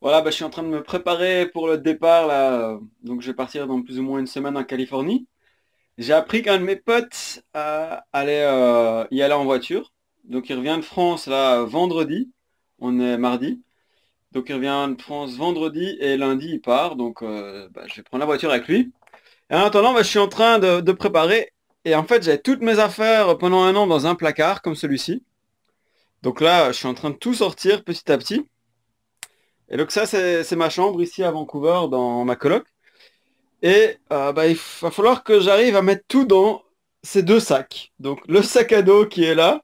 Voilà, je suis en train de me préparer pour le départ là. Donc je vais partir dans plus ou moins une semaine en Californie. J'ai appris qu'un de mes potes allait y aller en voiture. Donc il revient de France là vendredi. On est mardi. Donc il revient de France vendredi et lundi il part. Donc je vais prendre la voiture avec lui. Et en attendant, je suis en train de préparer. Et en fait, j'avais toutes mes affaires pendant un an dans un placard comme celui-ci. Donc là, je suis en train de tout sortir petit à petit. Et donc ça, c'est ma chambre ici à Vancouver, dans ma coloc. Et il va falloir que j'arrive à mettre tout dans ces deux sacs. Donc le sac à dos qui est là,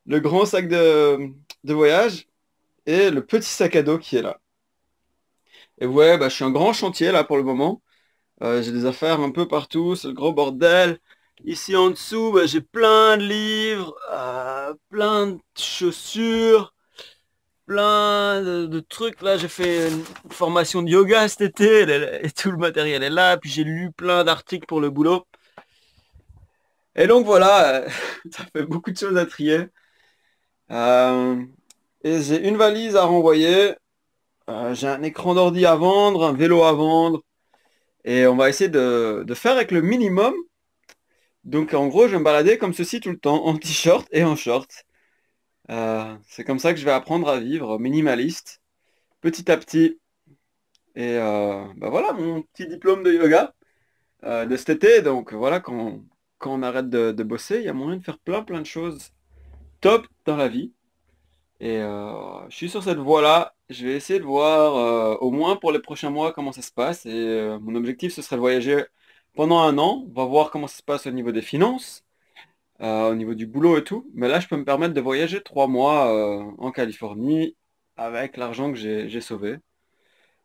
le grand sac de voyage et le petit sac à dos qui est là. Et ouais, je suis un grand chantier là pour le moment. J'ai des affaires un peu partout, c'est le gros bordel. Ici en dessous, j'ai plein de livres, plein de chaussures, plein de trucs. Là, j'ai fait une formation de yoga cet été et tout le matériel est là. Puis j'ai lu plein d'articles pour le boulot. Et donc voilà, ça fait beaucoup de choses à trier. Euh, et j'ai une valise à renvoyer. J'ai un écran d'ordi à vendre, un vélo à vendre. Et on va essayer de faire avec le minimum. Donc en gros, je vais me balader comme ceci tout le temps, en t-shirt et en short. C'est comme ça que je vais apprendre à vivre, minimaliste, petit à petit. Et voilà mon petit diplôme de yoga de cet été. Donc voilà, quand on arrête de bosser, il y a moyen de faire plein de choses top dans la vie. Et je suis sur cette voie-là. Je vais essayer de voir au moins pour les prochains mois comment ça se passe. Et mon objectif, ce serait de voyager pendant un an. On va voir comment ça se passe au niveau des finances, au niveau du boulot et tout. Mais là, je peux me permettre de voyager 3 mois en Californie avec l'argent que j'ai sauvé.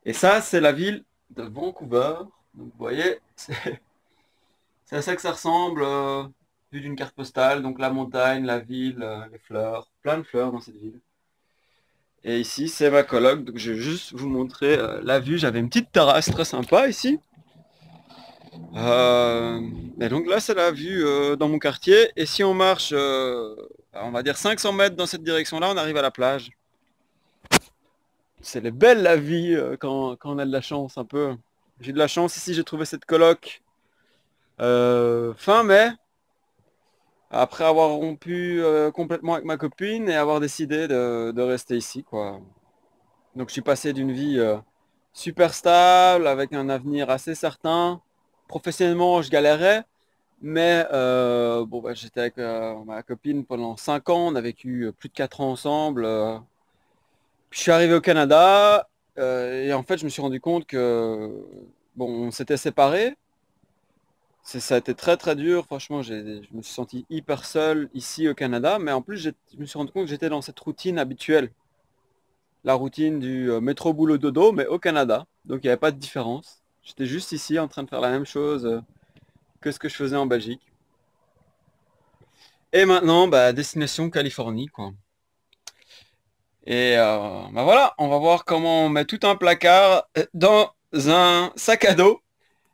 Et ça, c'est la ville de Vancouver. Donc, vous voyez, c'est à ça que ça ressemble, vu d'une carte postale. Donc la montagne, la ville, les fleurs, plein de fleurs dans cette ville. Et ici, c'est ma coloc. Donc je vais juste vous montrer la vue. J'avais une petite terrasse très sympa ici. Et donc là, c'est la vue dans mon quartier. Et si on marche, on va dire 500 mètres dans cette direction-là, on arrive à la plage. C'est belle la vie quand on a de la chance un peu. J'ai de la chance ici, j'ai trouvé cette coloc fin mai, après avoir rompu complètement avec ma copine et avoir décidé de rester ici, quoi. Donc je suis passé d'une vie super stable, avec un avenir assez certain. Professionnellement, je galérais, mais j'étais avec ma copine pendant 5 ans, on a vécu plus de 4 ans ensemble. Puis je suis arrivé au Canada, et en fait, je me suis rendu compte que, bon, on s'était séparés. Ça a été très dur, franchement, je me suis senti hyper seul ici au Canada, mais en plus, je me suis rendu compte que j'étais dans cette routine habituelle. La routine du métro boulot dodo, mais au Canada. Donc il n'y avait pas de différence. J'étais juste ici en train de faire la même chose que ce que je faisais en Belgique. Et maintenant, destination Californie, quoi. Et voilà, on va voir comment on met tout un placard dans un sac à dos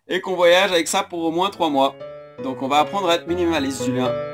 et qu'on voyage avec ça pour au moins 3 mois. Donc on va apprendre à être minimaliste, Julien.